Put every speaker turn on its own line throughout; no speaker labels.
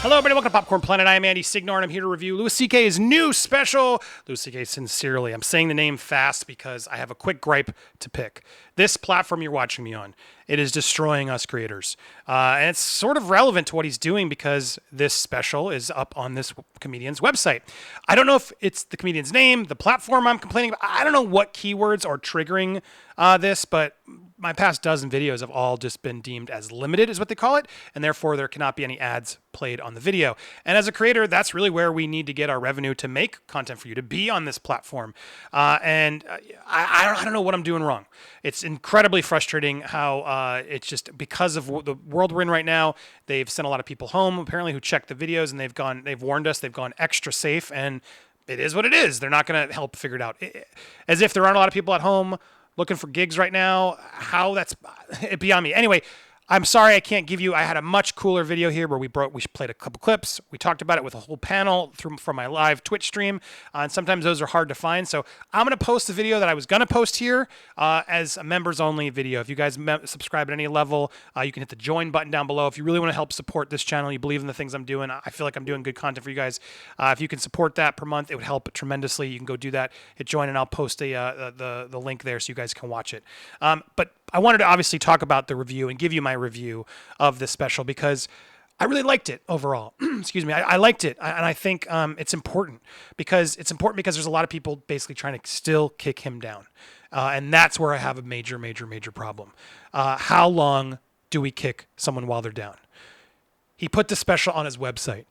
Hello, everybody. Welcome to Popcorn Planet. I am Andy Signore, and I'm here to review Louis C.K.'s new special. Louis C.K. Sincerely. I'm saying the name fast because I have a quick gripe to pick. This platform you're watching me on, it is destroying us creators. And it's sort of relevant to what he's doing because this special is up on this comedian's website. I don't know if it's the comedian's name, the platform I'm complaining about. I don't know what keywords are triggering this, but my past dozen videos have all just been deemed as limited, is what they call it, and therefore there cannot be any ads played on the video. And as a creator, that's really where we need to get our revenue to make content for you, to be on this platform. I don't know what I'm doing wrong. It's incredibly frustrating how it's just because of the world we're in right now, they've sent a lot of people home, apparently, who checked the videos, and they've warned us, they've gone extra safe, and it is what it is. They're not going to help figure it out. As if there aren't a lot of people at home looking for gigs right now. How that's beyond me. Anyway, I'm sorry I can't give you. I had a much cooler video here where we played a couple clips. We talked about it with a whole panel from my live Twitch stream, and sometimes those are hard to find. So I'm going to post the video that I was going to post here as a members only video. If you guys subscribe at any level, you can hit the join button down below. If you really want to help support this channel, you believe in the things I'm doing, I feel like I'm doing good content for you guys. If you can support that per month, it would help tremendously. You can go do that, hit join, and I'll post the link there so you guys can watch it. But I wanted to obviously talk about the review and give you my review of this special because I really liked it overall. Excuse me. I liked it. And I think it's important because there's a lot of people basically trying to still kick him down. And that's where I have a major problem. How long do we kick someone while they're down? He put the special on his website.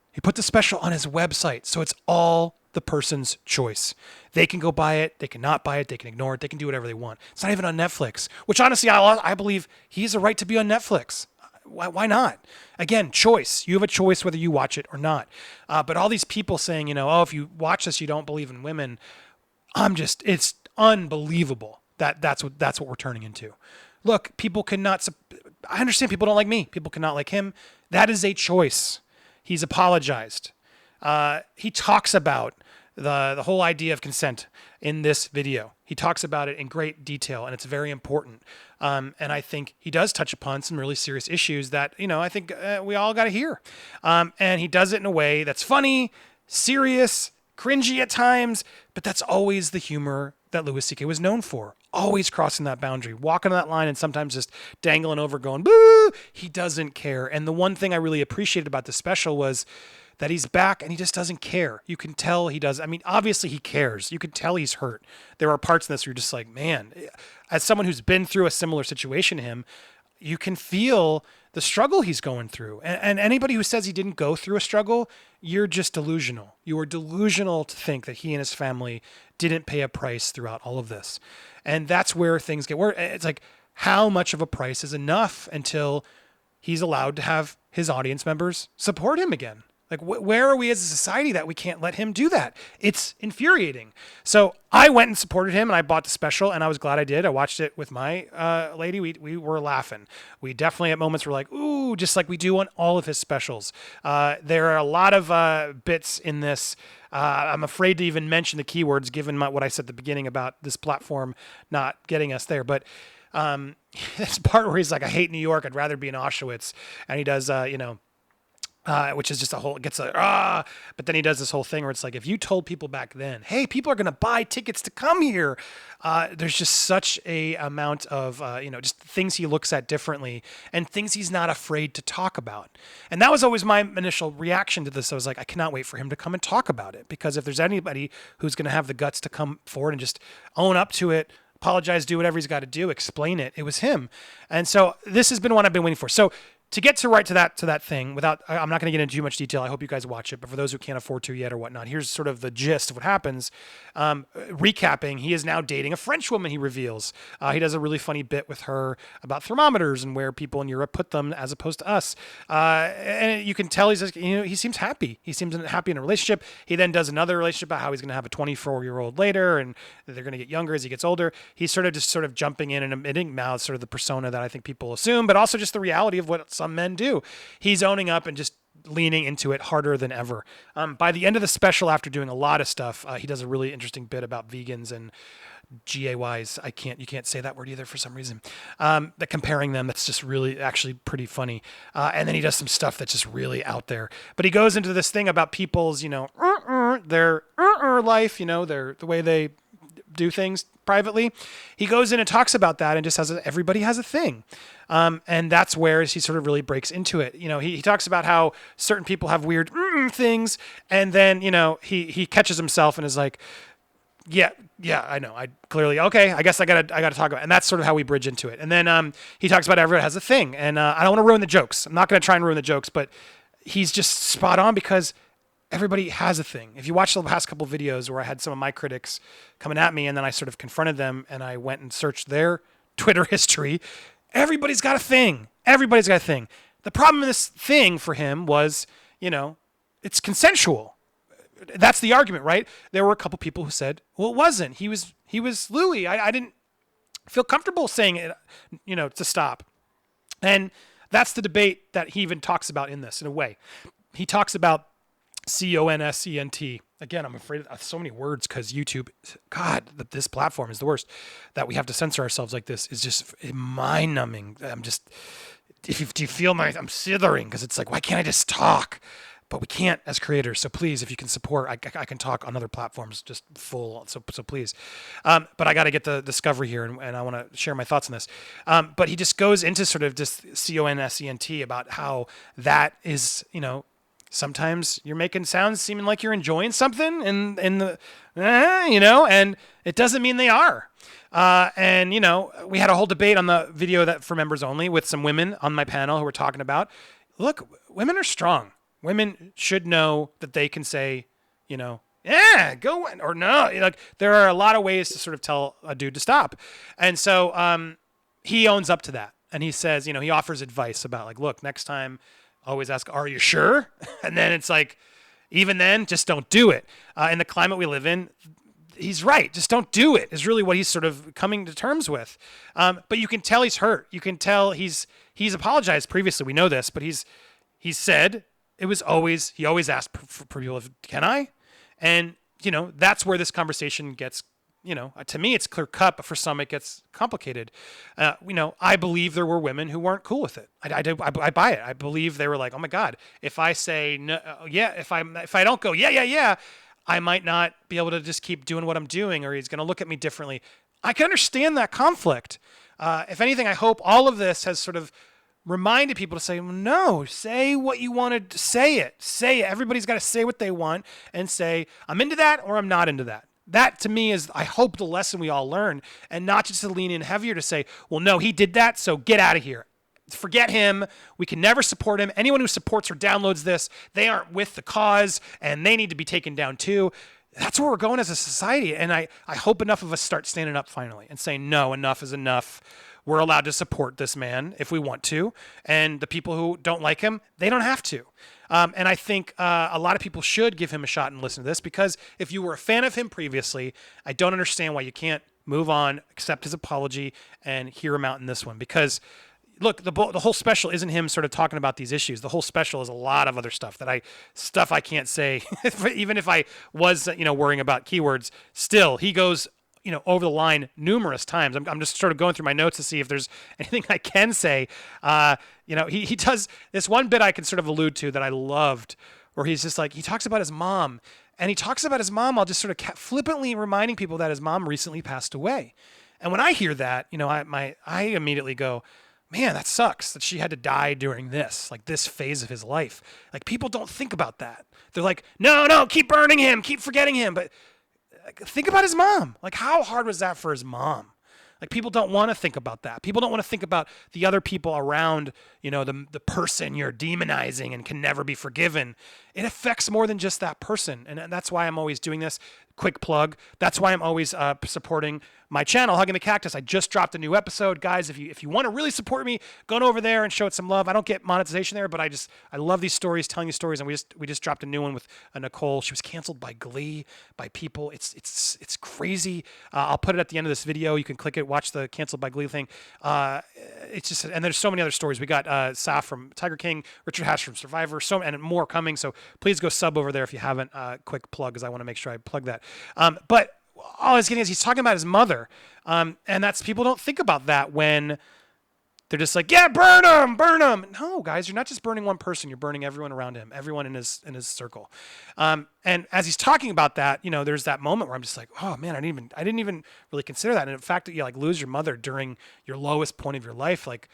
So it's all the person's choice. They can go buy it, they can not buy it, they can ignore it, they can do whatever they want. It's not even on Netflix, which honestly, I believe he has a right to be on Netflix. Why not? Again, choice. You have a choice whether you watch it or not. But all these people saying, if you watch this, you don't believe in women. It's unbelievable that's what we're turning into. Look, people cannot, I understand people don't like me. People cannot like him. That is a choice. He's apologized. He talks about the whole idea of consent in this video. He talks about it in great detail, and it's very important. And I think he does touch upon some really serious issues that, I think we all got to hear. And he does it in a way that's funny, serious, cringy at times, but that's always the humor that Louis C.K. was known for. Always crossing that boundary, walking that line, and sometimes just dangling over going, boo! He doesn't care. And the one thing I really appreciated about the special was that he's back and he just doesn't care. You can tell he does. I mean, obviously he cares. You can tell he's hurt. There are parts in this where you're just like, man, as someone who's been through a similar situation to him, you can feel the struggle he's going through. And anybody who says he didn't go through a struggle, you're just delusional. You are delusional to think that he and his family didn't pay a price throughout all of this. And that's where things get worse. It's like, how much of a price is enough until he's allowed to have his audience members support him again? Like, where are we as a society that we can't let him do that? It's infuriating. So I went and supported him, and I bought the special, and I was glad I did. I watched it with my lady. We were laughing. We definitely at moments were like, ooh, just like we do on all of his specials. There are a lot of bits in this. I'm afraid to even mention the keywords, given what I said at the beginning about this platform not getting us there. But this part where he's like, I hate New York. I'd rather be in Auschwitz. And he does, which is just but then he does this whole thing where it's like, if you told people back then, hey, people are going to buy tickets to come here, there's just such a amount of, just things he looks at differently and things he's not afraid to talk about. And that was always my initial reaction to this. I was like, I cannot wait for him to come and talk about it, because if there's anybody who's going to have the guts to come forward and just own up to it, apologize, do whatever he's got to do, explain it, it was him. And so this has been what I've been waiting for. So to get to that thing I'm not going to get into too much detail. I hope you guys watch it, but for those who can't afford to yet or whatnot, here's sort of the gist of what happens. Recapping, he is now dating a French woman, he reveals. He does a really funny bit with her about thermometers and where people in Europe put them as opposed to us. And you can tell he seems happy. He seems happy in a relationship. He then does another relationship about how he's going to have a 24-year-old later and they're going to get younger as he gets older. He's sort of jumping in and admitting now sort of the persona that I think people assume, but also just the reality of what some men do. He's owning up and just leaning into it harder than ever. By the end of the special, after doing a lot of stuff, he does a really interesting bit about vegans and GAYs. You can't say that word either for some reason. That comparing them, that's just really actually pretty funny. And then he does some stuff that's just really out there. But he goes into this thing about people's, their life, the way they do things privately. He goes in and talks about that and just everybody has a thing. And that's where he sort of really breaks into it. He talks about how certain people have weird things. And then, he catches himself and is like, yeah, I know. I clearly, okay, I guess I gotta talk about it. And that's sort of how we bridge into it. And then he talks about everyone has a thing. And I don't want to ruin the jokes. I'm not going to try and ruin the jokes, but he's just spot on because everybody has a thing. If you watch the past couple of videos where I had some of my critics coming at me and then I sort of confronted them and I went and searched their Twitter history, everybody's got a thing. Everybody's got a thing. The problem in this thing for him was, it's consensual. That's the argument, right? There were a couple people who said, well, it wasn't. He was Louis. I didn't feel comfortable saying it, to stop. And that's the debate that he even talks about in this, in a way. He talks about consent. Again, I'm afraid of so many words because YouTube, God, this platform is the worst. That we have to censor ourselves like this is just mind-numbing. Do you feel I'm sithering because it's like, why can't I just talk? But we can't as creators. So please, if you can support, I can talk on other platforms just full. So please. But I got to get the discovery here and I want to share my thoughts on this. But he just goes into sort of just consent about how that is, sometimes you're making sounds seeming like you're enjoying something and it doesn't mean they are. We had a whole debate on the video that for members only with some women on my panel who were talking about, look, women are strong. Women should know that they can say, yeah, go or no. Like there are a lot of ways to sort of tell a dude to stop. And so he owns up to that. And he says, he offers advice about like, look, next time always ask, are you sure? And then it's like, even then, just don't do it. In the climate we live in, he's right. Just don't do it is really what he's sort of coming to terms with. But you can tell he's hurt. You can tell he's apologized previously. We know this, but he's said, he always asked for people, can I? And, that's where this conversation gets, to me, it's clear cut, but for some it gets complicated. I believe there were women who weren't cool with it. I buy it. I believe they were like, oh my God, if I say, no, if I don't go, yeah, I might not be able to just keep doing what I'm doing, or he's going to look at me differently. I can understand that conflict. If anything, I hope all of this has sort of reminded people to say, no, say what you want to say it. Everybody's got to say what they want and say, I'm into that or I'm not into that. That to me is, I hope, the lesson we all learn, and not just to lean in heavier to say, well, no, he did that, so get out of here. Forget him. We can never support him. Anyone who supports or downloads this, they aren't with the cause and they need to be taken down too. That's where we're going as a society. And I hope enough of us start standing up finally and saying, no, enough is enough. We're allowed to support this man if we want to. And the people who don't like him, they don't have to. And I think a lot of people should give him a shot and listen to this, because if you were a fan of him previously, I don't understand why you can't move on, accept his apology, and hear him out in this one. Because, look, the whole special isn't him sort of talking about these issues. The whole special is a lot of other stuff that I can't say, even if I was, worrying about keywords. Still, he goes over the line numerous times. I'm just sort of going through my notes to see if there's anything I can say. He does this one bit I can sort of allude to that I loved, where he's just like, he talks about his mom, and he talks about his mom while just sort of flippantly reminding people that his mom recently passed away. And when I hear that, I immediately go, man, that sucks that she had to die during this phase of his life. Like, people don't think about that. They're like, no, keep burning him, keep forgetting him. But think about his mom. Like, how hard was that for his mom? Like, people don't want to think about that. People don't want to think about the other people around, the person you're demonizing and can never be forgiven. It affects more than just that person. And that's why I'm always doing this. Quick plug. That's why I'm always supporting my channel, Hugging the Cactus. I just dropped a new episode. Guys, if you want to really support me, go over there and show it some love. I don't get monetization there, but I love these stories, telling these stories. And we just dropped a new one with Nicole. She was canceled by Glee, by people. It's crazy. I'll put it at the end of this video. You can click it, watch the canceled by Glee thing. It's just, and there's so many other stories. We got Saf from Tiger King, Richard Hatch from Survivor, and more coming. So please go sub over there if you haven't. Quick plug, because I want to make sure I plug that. But all I was getting is he's talking about his mother. And that's, people don't think about that when they're just like, yeah, burn him, burn him. No, guys, you're not just burning one person. You're burning everyone around him, everyone in his circle. And as he's talking about that, there's that moment where I'm just like, oh man, I didn't even really consider that. And the fact that you like lose your mother during your lowest point of your life, like,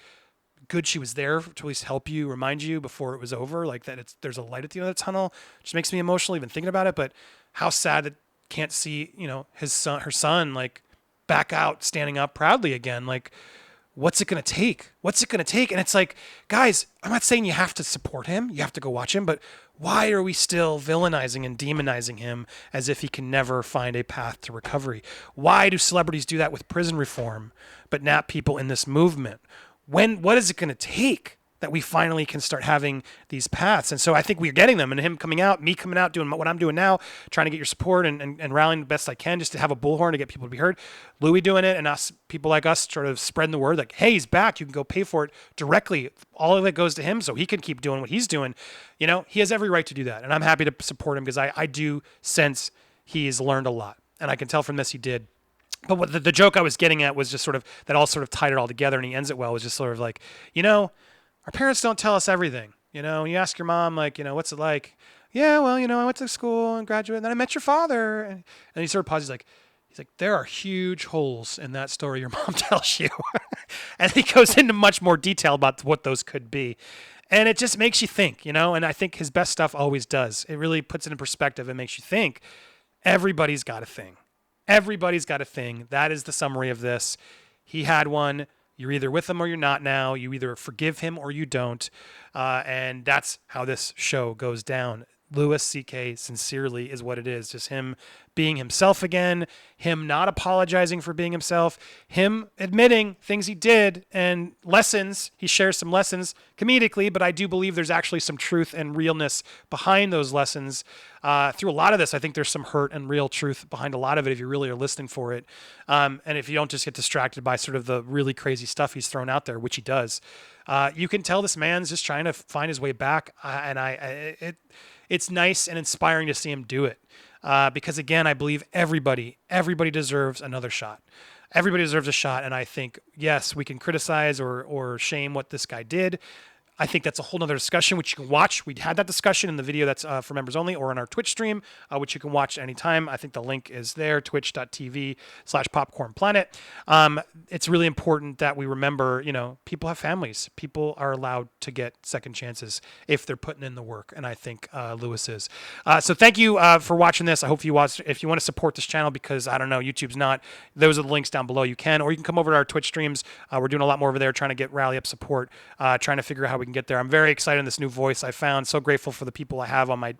good she was there to at least help you, remind you before it was over, like that there's a light at the end of the tunnel. Just makes me emotional even thinking about it. But how sad that can't see, her son like back out, standing up proudly again. Like, what's it going to take? What's it going to take? And it's like, guys, I'm not saying you have to support him. You have to go watch him. But why are we still villainizing and demonizing him as if he can never find a path to recovery? Why do celebrities do that with prison reform, but not people in this movement? What is it going to take that we finally can start having these paths? And so I think we're getting them, and him coming out, me coming out, doing what I'm doing now, trying to get your support and rallying the best I can just to have a bullhorn to get people to be heard. Louis doing it, and us, people like us, sort of spreading the word like, hey, he's back. You can go pay for it directly. All of it goes to him so he can keep doing what he's doing. He has every right to do that. And I'm happy to support him because I do sense he's learned a lot. And I can tell from this he did. But what the joke I was getting at was just sort of that all sort of tied it all together, and he ends it well. Was just sort of like, our parents don't tell us everything. When you ask your mom, like, what's it like? Yeah, well, I went to school and graduated, and then I met your father. And he sort of pauses, he's like, there are huge holes in that story your mom tells you. And he goes into much more detail about what those could be. And it just makes you think, and I think his best stuff always does. It really puts it in perspective and makes you think everybody's got a thing. Everybody's got a thing. That is the summary of this. He had one. You're either with him or you're not now. You either forgive him or you don't. And that's how this show goes down. Louis C.K. sincerely is what it is. Just him being himself again, him not apologizing for being himself, him admitting things he did and lessons. He shares some lessons comedically, but I do believe there's actually some truth and realness behind those lessons. Through a lot of this, I think there's some hurt and real truth behind a lot of it if you really are listening for it. And if you don't just get distracted by sort of the really crazy stuff he's thrown out there, which he does, you can tell this man's just trying to find his way back. It's nice and inspiring to see him do it. Because again, I believe everybody deserves another shot. Everybody deserves a shot. And I think, yes, we can criticize or shame what this guy did. I think that's a whole nother discussion, which you can watch. We had that discussion in the video that's for members only or on our Twitch stream, which you can watch anytime. I think the link is there, twitch.tv/PopcornPlanet. It's really important that we remember, people have families. People are allowed to get second chances if they're putting in the work. And I think Louis is. So thank you for watching this. I hope you watch. If you want to support this channel, because I don't know, YouTube's not, those are the links down below. You can, or you can come over to our Twitch streams. We're doing a lot more over there, trying to get rally up support, trying to figure out how we can get there. I'm very excited in this new voice I found. So grateful for the people I have on my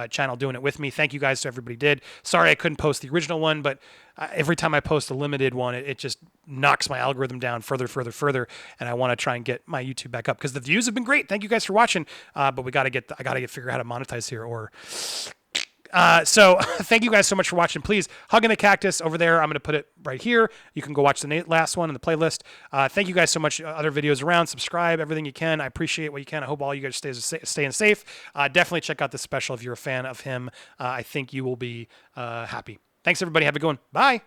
channel doing it with me. Thank you guys to everybody did. Sorry I couldn't post the original one, but every time I post a limited one, it just knocks my algorithm down further. And I want to try and get my YouTube back up because the views have been great. Thank you guys for watching. But I got to figure out how to monetize here so thank you guys so much for watching. Please, Hugging the Cactus over there. I'm going to put it right here. You can go watch the last one in the playlist. Thank you guys so much. Other videos around. Subscribe, everything you can. I appreciate what you can. I hope all you guys staying safe. Definitely check out this special if you're a fan of him. I think you will be happy. Thanks, everybody. Have a good one. Bye.